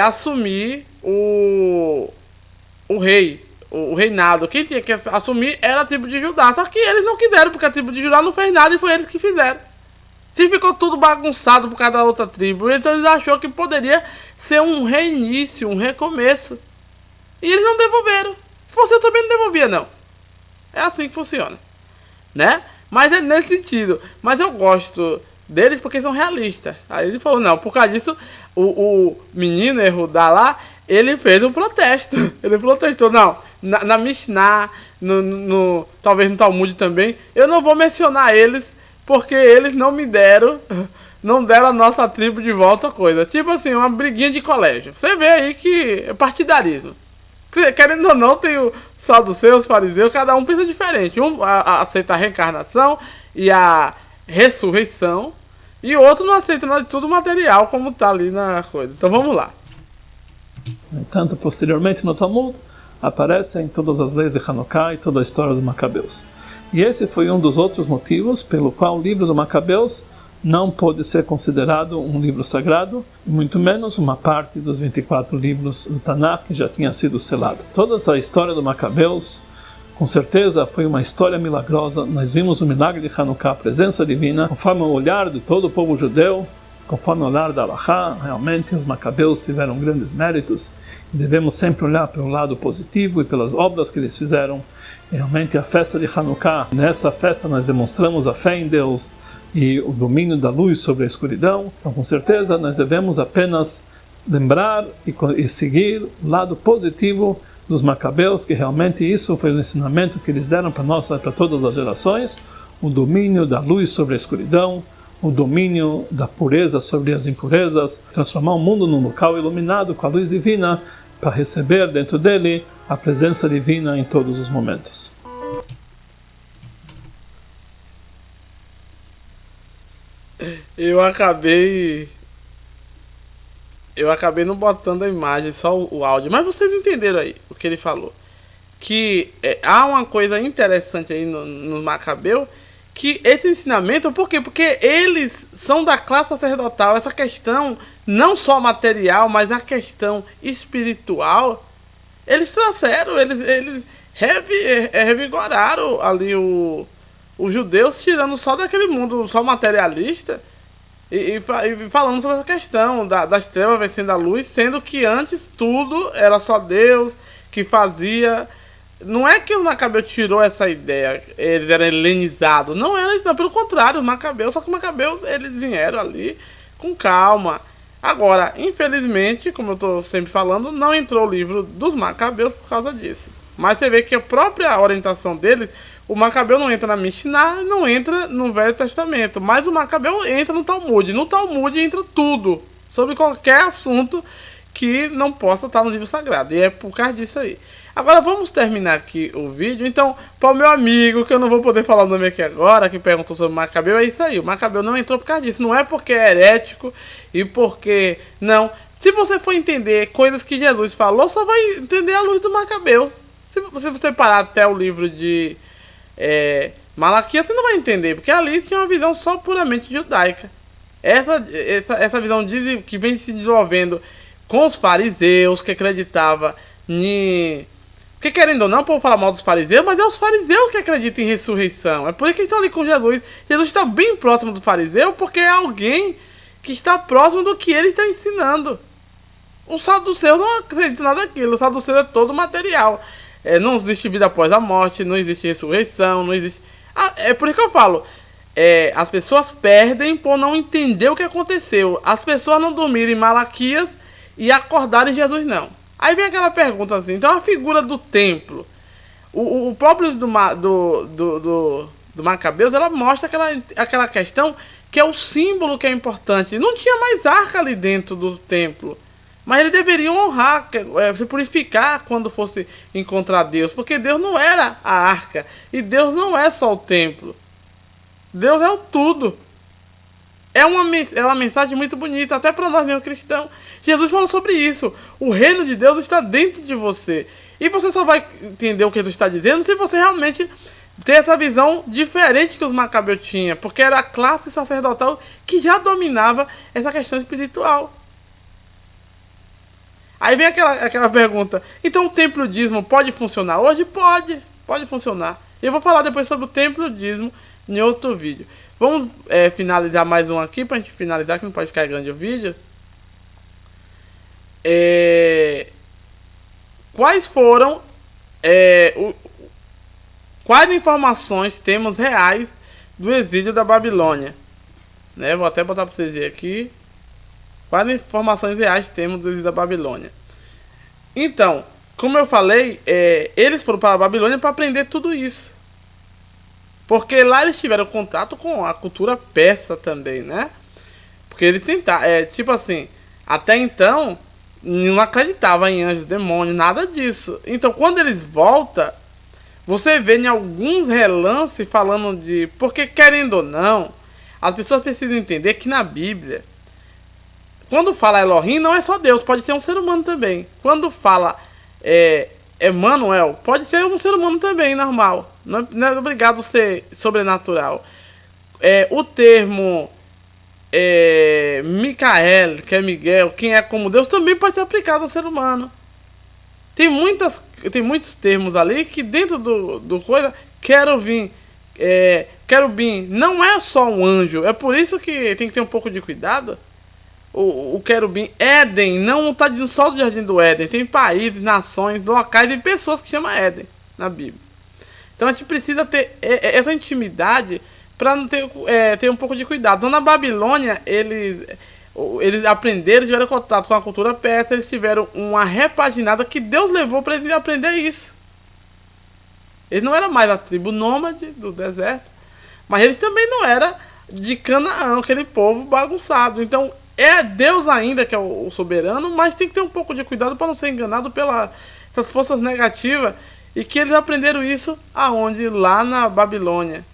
assumir o rei, o reinado. Quem tinha que assumir era a tribo de Judá, só que eles não quiseram, porque a tribo de Judá não fez nada e foi eles que fizeram. Se ficou tudo bagunçado por causa da outra tribo, então eles acharam que poderia ser um reinício, um recomeço. E eles não devolveram. Você também não devolvia, não. É assim que funciona, né? Mas é nesse sentido. Mas eu gosto deles porque são realistas. Aí ele falou, não, por causa disso, o menino Yehudá lá, ele fez um protesto. Ele protestou, não, na Mishnah, talvez no Talmud também, eu não vou mencionar eles, porque eles não me deram, não deram a nossa tribo de volta, coisa. Tipo assim, uma briguinha de colégio. Você vê aí que é partidarismo. Querendo ou não, tem o saduceus, os fariseus, cada um pensa diferente. Um aceita a reencarnação e a ressurreição, e o outro não aceita nada de tudo material, como tá ali na coisa. Então vamos lá. No entanto, posteriormente no Talmud, aparecem todas as leis de Hanukkah e toda a história dos Macabeus. E esse foi um dos outros motivos pelo qual o livro do Macabeus não pode ser considerado um livro sagrado, muito menos uma parte dos 24 livros do Tanakh que já tinha sido selado. Toda essa história do Macabeus, com certeza, foi uma história milagrosa. Nós vimos o milagre de Hanukkah, a presença divina, conforme o olhar de todo o povo judeu, conforme o olhar da Halachá. Realmente os Macabeus tiveram grandes méritos e devemos sempre olhar pelo lado positivo e pelas obras que eles fizeram. Realmente a festa de Hanukkah, nessa festa nós demonstramos a fé em Deus e o domínio da luz sobre a escuridão. Então com certeza nós devemos apenas lembrar e seguir o lado positivo dos Macabeus, que realmente isso foi o ensinamento que eles deram para nós, para todas as gerações, o domínio da luz sobre a escuridão, o domínio da pureza sobre as impurezas, transformar o mundo num local iluminado com a luz divina, para receber dentro dele a presença divina em todos os momentos. Eu acabei não botando a imagem, só o áudio, mas vocês entenderam aí o que ele falou. Que há uma coisa interessante aí no Macabeu, que esse ensinamento, por quê? Porque eles são da classe sacerdotal. Essa questão, não só material, mas a questão espiritual, eles trouxeram, eles revigoraram ali os judeus, tirando só daquele mundo só materialista, E falando sobre essa questão das trevas vencendo a luz, sendo que antes tudo era só Deus que fazia. Não é que o Macabeu tirou essa ideia, eles eram helenizados, não era isso, não, pelo contrário, os Macabeus, só que os Macabeus eles vieram ali com calma. Agora, infelizmente, como eu tô sempre falando, não entrou o livro dos Macabeus por causa disso. Mas você vê que a própria orientação deles, o Macabeu não entra na Mishnah, não entra no Velho Testamento, mas o Macabeu entra no Talmud. No Talmud entra tudo, sobre qualquer assunto que não possa estar no livro sagrado. E é por causa disso aí. Agora vamos terminar aqui o vídeo. Então, para o meu amigo, que eu não vou poder falar o nome aqui agora, que perguntou sobre o Macabeu, é isso aí. O Macabeu não entrou por causa disso. Não é porque é herético e porque... Não. Se você for entender coisas que Jesus falou, só vai entender a luz do Macabeu. Se você parar até o livro de Malaquias, você não vai entender. Porque ali tinha uma visão só puramente judaica. Essa visão que vem se desenvolvendo com os fariseus, que acreditava em... Porque querendo ou não, o povo fala mal dos fariseus, mas é os fariseus que acreditam em ressurreição. É por isso que eles estão ali com Jesus. Jesus está bem próximo do fariseu, porque é alguém que está próximo do que ele está ensinando. O saduceu não acredita em nada daquilo. O saduceu é todo material. Não existe vida após a morte, não existe ressurreição, não existe... é por isso que eu falo. As pessoas perdem por não entender o que aconteceu. As pessoas não dormirem em Malaquias e acordarem em Jesus, não. Aí vem aquela pergunta assim, então a figura do templo, o próprio do Macabeus, ela mostra aquela questão que é o símbolo que é importante. Não tinha mais arca ali dentro do templo, mas eles deveriam honrar, se purificar quando fosse encontrar Deus, porque Deus não era a arca, e Deus não é só o templo, Deus é o tudo. É uma mensagem muito bonita, até para nós mesmo cristãos. Jesus falou sobre isso. O reino de Deus está dentro de você. E você só vai entender o que Jesus está dizendo se você realmente ter essa visão diferente que os Macabeus tinham. Porque era a classe sacerdotal que já dominava essa questão espiritual. Aí vem aquela pergunta. Então o templo dízimo pode funcionar hoje? Pode funcionar. Eu vou falar depois sobre o templo dízimo em outro vídeo. Vamos finalizar mais um aqui, pra gente finalizar, que não pode ficar grande o vídeo. Quais foram... quais informações temos reais do exílio da Babilônia? Vou até botar pra vocês verem aqui. Quais informações reais temos do exílio da Babilônia? Então, como eu falei, eles foram para a Babilônia para aprender tudo isso. Porque lá eles tiveram contato com a cultura persa também, né? Porque eles tentaram, tipo assim, até então, não acreditava em anjos, demônios, nada disso. Então, quando eles voltam, você vê em alguns relances falando de... Porque, querendo ou não, as pessoas precisam entender que na Bíblia, quando fala Elohim, não é só Deus, pode ser um ser humano também. Quando fala Emmanuel, pode ser um ser humano também, normal. Não é obrigado a ser sobrenatural. O termo Micael, que é Miguel, quem é como Deus, também pode ser aplicado ao ser humano. Tem muitos termos ali que dentro do coisa, querubim, não é só um anjo. É por isso que tem que ter um pouco de cuidado. O querubim, Éden, não está dizendo só do Jardim do Éden. Tem países, nações, locais e pessoas que chamam Éden na Bíblia. Então a gente precisa ter essa intimidade para não ter um pouco de cuidado. Então na Babilônia, eles aprenderam, tiveram contato com a cultura persa, eles tiveram uma repaginada que Deus levou para eles aprender isso. Eles não eram mais a tribo nômade do deserto, mas eles também não eram de Canaã, aquele povo bagunçado. Então é Deus ainda que é o soberano, mas tem que ter um pouco de cuidado para não ser enganado pelas forças negativas. E que eles aprenderam isso aonde? Lá na Babilônia.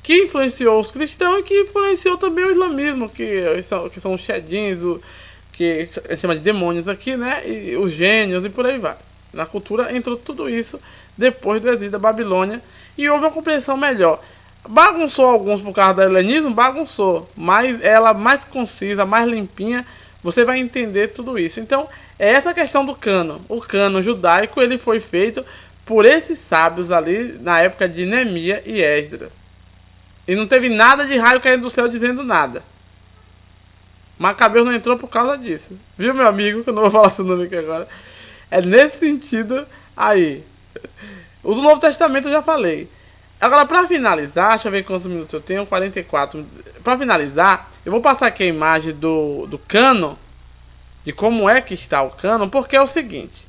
Que influenciou os cristãos e que influenciou também o islamismo, que são os shedins, que a gente chama de demônios aqui, né? E os gênios e por aí vai. Na cultura entrou tudo isso depois do exílio da Babilônia e houve uma compreensão melhor. Bagunçou alguns por causa do helenismo? Bagunçou. Mas ela mais concisa, mais limpinha, você vai entender tudo isso. Então, é essa questão do cânon. O cânon judaico, ele foi feito por esses sábios ali na época de Neemias e Esdras. E não teve nada de raio caindo do céu dizendo nada. Macabeus não entrou por causa disso. Viu, meu amigo? Que eu não vou falar seu nome aqui agora. É nesse sentido aí. O do Novo Testamento eu já falei. Agora, pra finalizar, deixa eu ver quantos minutos eu tenho. 44. Pra finalizar, eu vou passar aqui a imagem do cânon. De como é que está o cânon. Porque é o seguinte.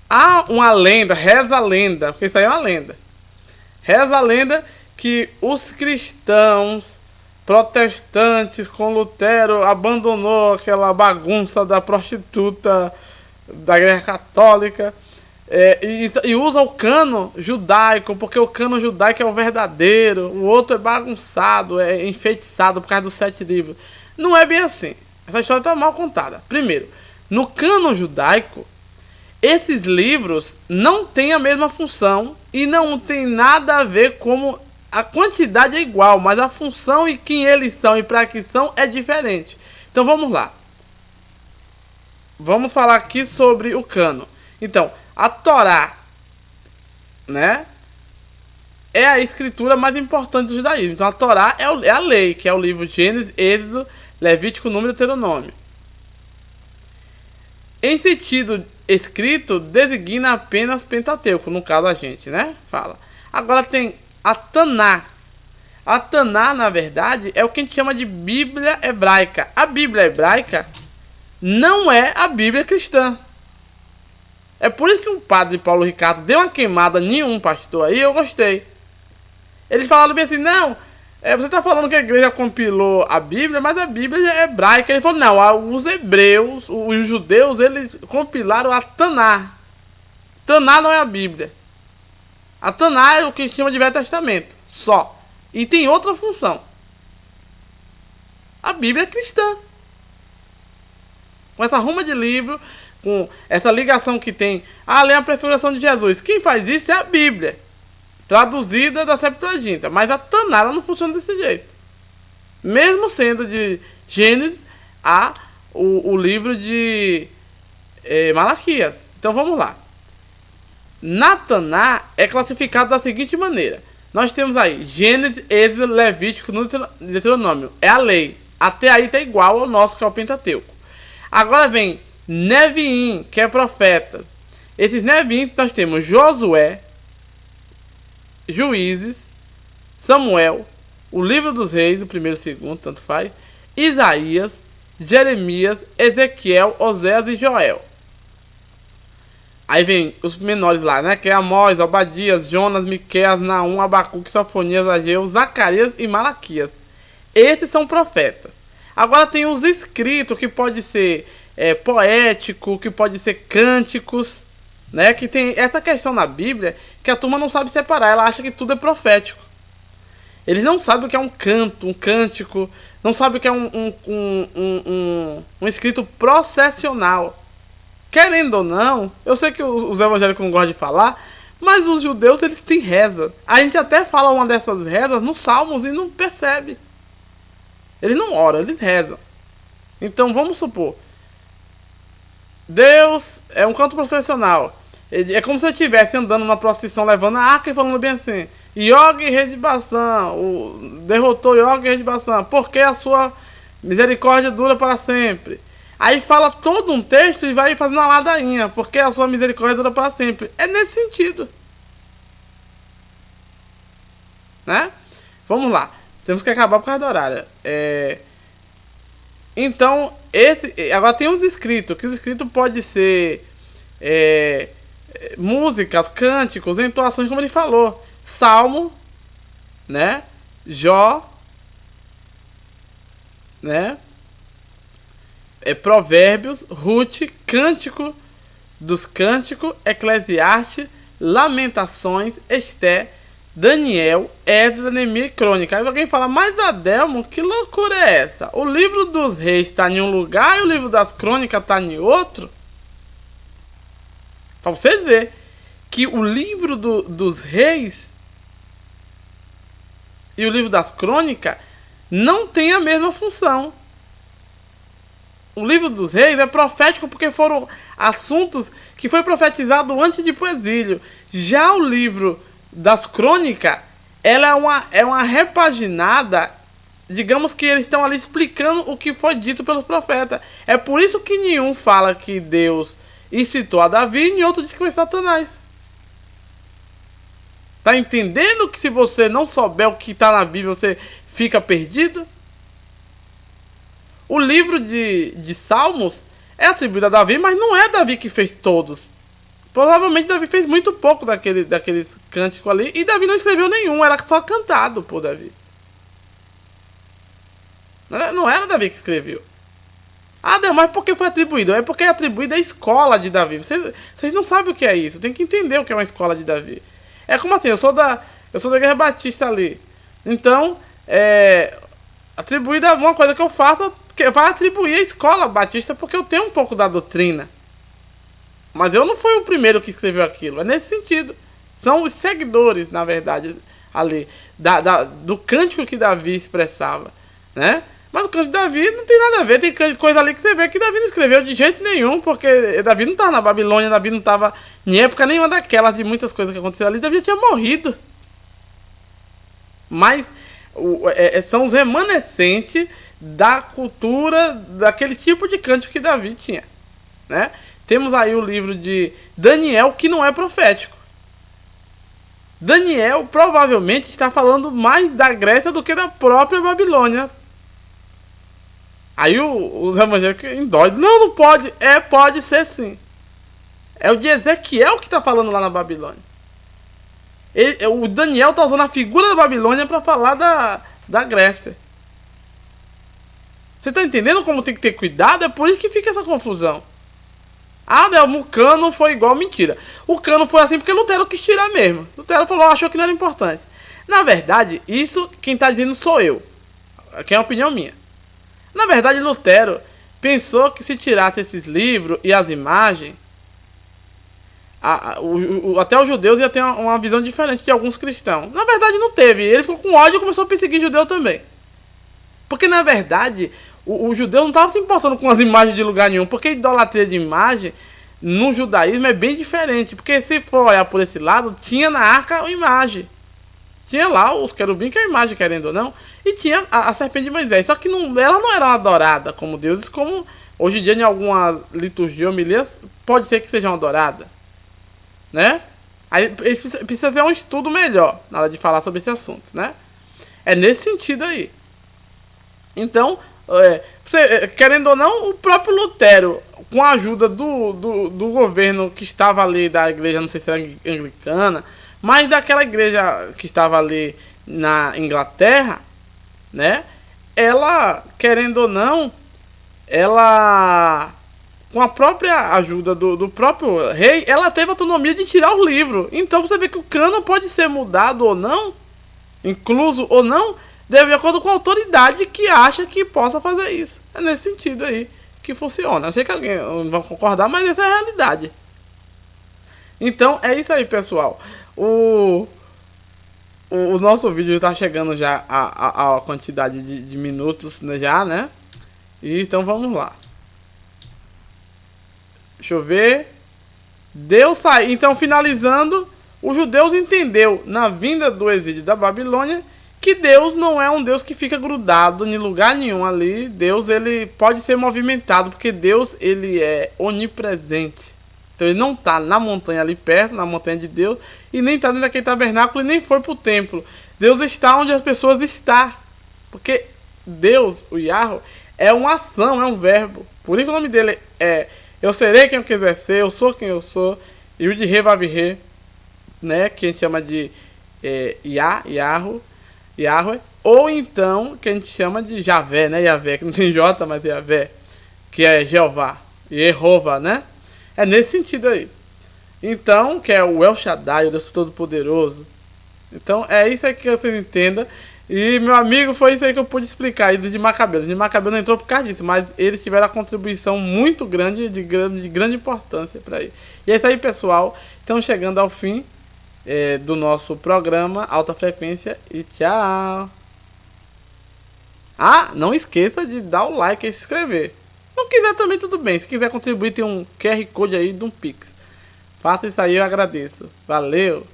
Há uma lenda, reza a lenda. Porque isso aí é uma lenda. Reza a lenda que os cristãos protestantes com Lutero abandonou aquela bagunça da prostituta da Igreja Católica e usa o cano judaico, porque o cano judaico é o verdadeiro, o outro é bagunçado, é enfeitiçado por causa dos 7 livros. Não é bem assim. Essa história está mal contada. Primeiro, no cano judaico, esses livros não têm a mesma função e não tem nada a ver como a quantidade é igual, mas a função e quem eles são e para que são é diferente. Então vamos lá. Vamos falar aqui sobre o cânon. Então, a Torá, né, é a escritura mais importante do judaísmo. Então a Torá é a lei, que é o livro de Gênesis, Êxodo, Levítico, Número e Deuteronômio. Em sentido escrito, designa apenas Pentateuco, no caso a gente, né, fala. Agora tem a Taná. A Taná, na verdade, é o que a gente chama de Bíblia hebraica. A Bíblia hebraica não é a Bíblia cristã. É por isso que o padre Paulo Ricardo deu uma queimada em um pastor aí, eu gostei. Eles falaram bem assim, não, você está falando que a igreja compilou a Bíblia, mas a Bíblia é hebraica. Ele falou, não, os hebreus, os judeus, eles compilaram a Taná. Taná não é a Bíblia. A Taná é o que a gente chama de Velho Testamento, só. E tem outra função. A Bíblia é cristã. Com essa ruma de livro, com essa ligação que tem, além da prefiguração de Jesus. Quem faz isso é a Bíblia, traduzida da Septuaginta. Mas a Taná ela não funciona desse jeito. Mesmo sendo de Gênesis a o livro de Malaquias. Então vamos lá. Na Taná é classificado da seguinte maneira. Nós temos aí Gênesis, Êxodo, Levítico, Deuteronômio. É a lei. Até aí está igual ao nosso, que é o Pentateuco. Agora vem Neviim, que é profeta. Esses Neviim nós temos Josué, Juízes, Samuel, o livro dos reis, o primeiro e o segundo, tanto faz, Isaías, Jeremias, Ezequiel, Oséias e Joel. Aí vem os menores lá, né? Que é Amós, Obadias, Jonas, Miqueias, Naum, Abacuque, Sofonias, Ageu, Zacarias e Malaquias. Esses são profetas. Agora tem os escritos, que pode ser poético, que pode ser cânticos, né? Que tem essa questão na Bíblia que a turma não sabe separar. Ela acha que tudo é profético. Eles não sabem o que é um canto, um cântico. Não sabem o que é um escrito processional. Querendo ou não, eu sei que os evangélicos não gostam de falar, mas os judeus, eles têm reza. A gente até fala uma dessas rezas nos Salmos e não percebe. Eles não oram, eles rezam. Então, vamos supor, Deus é um canto processional. É como se eu estivesse andando numa procissão, levando a arca e falando bem assim, Yogi Rei de Baçã, derrotou Yogi Rei de Baçã, porque a sua misericórdia dura para sempre. Aí fala todo um texto e vai fazendo uma ladainha, porque a sua misericórdia dura para sempre. É nesse sentido, né? Vamos lá. Temos que acabar por causa do horário. Então, agora tem os escritos. Que os escritos pode ser músicas, cânticos, entoações, como ele falou. Salmo, né? Jó, né? Provérbios, Ruth, Cântico dos Cânticos, Eclesiastes, Lamentações, Esté, Daniel, Esdras, Neemias e Crônica. Aí alguém fala, mas Adelmo, que loucura é essa? O livro dos reis está em um lugar e o livro das crônicas está em outro? Para vocês verem que o livro dos reis e o livro das crônicas não tem a mesma função. O livro dos reis é profético porque foram assuntos que foi profetizado antes de ir para o exílio. Já o livro das crônicas, ela é uma repaginada digamos que eles estão ali explicando o que foi dito pelos profetas. É por isso que nenhum fala que Deus incitou a Davi e outro diz que foi Satanás. Tá entendendo que se você não souber o que está na Bíblia, você fica perdido? O livro de Salmos é atribuído a Davi, mas não é Davi que fez todos. Provavelmente Davi fez muito pouco daquele cântico ali. E Davi não escreveu nenhum, era só cantado por Davi. Não era Davi que escreveu. Ah, não, mas por que foi atribuído? É porque é atribuído à escola de Davi. Vocês não sabem o que é isso. Tem que entender o que é uma escola de Davi. É como assim, eu sou da Igreja Batista ali. Então, atribuído a uma coisa que eu faço, que vai atribuir à escola batista, porque eu tenho um pouco da doutrina. Mas eu não fui o primeiro que escreveu aquilo. É nesse sentido. São os seguidores, na verdade, ali, do cântico que Davi expressava, né? Mas o cântico de Davi não tem nada a ver. Tem coisa ali que você vê que Davi não escreveu de jeito nenhum, porque Davi não estava na Babilônia, Davi não estava em época nenhuma daquelas, de muitas coisas que aconteceram ali. Davi já tinha morrido. Mas são os remanescentes da cultura, daquele tipo de cântico que Davi tinha, né? Temos aí o livro de Daniel, que não é profético. Daniel provavelmente está falando mais da Grécia do que da própria Babilônia. Aí os evangélicos endoidam. Não pode. Pode ser sim. É o de Ezequiel que está falando lá na Babilônia. O Daniel está usando a figura da Babilônia para falar da Grécia. Você está entendendo como tem que ter cuidado? É por isso que fica essa confusão. Ah, não, o cano foi igual. Mentira. O cano foi assim porque Lutero quis tirar mesmo. Lutero falou, achou que não era importante. Na verdade, isso quem está dizendo sou eu. Que é uma opinião minha. Na verdade, Lutero pensou que se tirasse esses livros e as imagens, até os judeus iam ter uma visão diferente de alguns cristãos. Na verdade, não teve. Ele ficou com ódio e começou a perseguir judeu também. Porque, na verdade, o judeu não estava se importando com as imagens de lugar nenhum. Porque a idolatria de imagem no judaísmo é bem diferente. Porque se for olhar por esse lado, tinha na arca uma imagem. Tinha lá os querubins, que é a imagem, querendo ou não. E tinha a serpente de Moisés. Só que ela não era adorada como deuses, como hoje em dia em alguma liturgia, homilia, pode ser que sejam adoradas, né? Aí precisa ter um estudo melhor na hora de falar sobre esse assunto, né? É nesse sentido aí. Então, querendo ou não, o próprio Lutero, com a ajuda do governo que estava ali, da igreja, não sei se era anglicana, mas daquela igreja que estava ali na Inglaterra, né? Ela, querendo ou não, ela, com a própria ajuda do próprio rei, ela teve autonomia de tirar o livro. Então você vê que o cano pode ser mudado ou não, incluso ou não, de acordo com a autoridade que acha que possa fazer isso. É nesse sentido aí que funciona. Eu sei que alguém não vai concordar, mas essa é a realidade. Então é isso aí, pessoal. O nosso vídeo está chegando já a quantidade de minutos, né, já, né? E então vamos lá. Deixa eu ver. Deus saiu. Então, finalizando, os judeus entendeu na vinda do exílio da Babilônia que Deus não é um Deus que fica grudado em lugar nenhum ali. Deus, ele pode ser movimentado, porque Deus, ele é onipresente. Então ele não está na montanha ali perto, na montanha de Deus, e nem está dentro daquele tabernáculo e nem foi para o templo. Deus está onde as pessoas estão. Porque Deus, o Yahweh, é uma ação, é um verbo. Por isso o nome dele é eu serei quem eu quiser ser, eu sou quem eu sou, e o de Revavirê, né, que a gente chama de Yahweh, ou então que a gente chama de Javé, né, Yahvé, que não tem J, mas é Yahvé, que é Jeová, Jeová, né? É nesse sentido aí. Então, que é o El Shaddai, o Deus Todo-Poderoso. Então, é isso aí que vocês entendam. E, meu amigo, foi isso aí que eu pude explicar aí de Macabeu. De Macabeu não entrou por causa disso, mas eles tiveram a contribuição muito grande, de grande importância para aí. E é isso aí, pessoal. Estamos chegando ao fim do nosso programa Alta Frequência. E tchau! Ah, não esqueça de dar o like e se inscrever. Não quiser também, tudo bem. Se quiser contribuir, tem um QR Code aí de um Pix. Faça isso aí, eu agradeço. Valeu!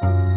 Tchau.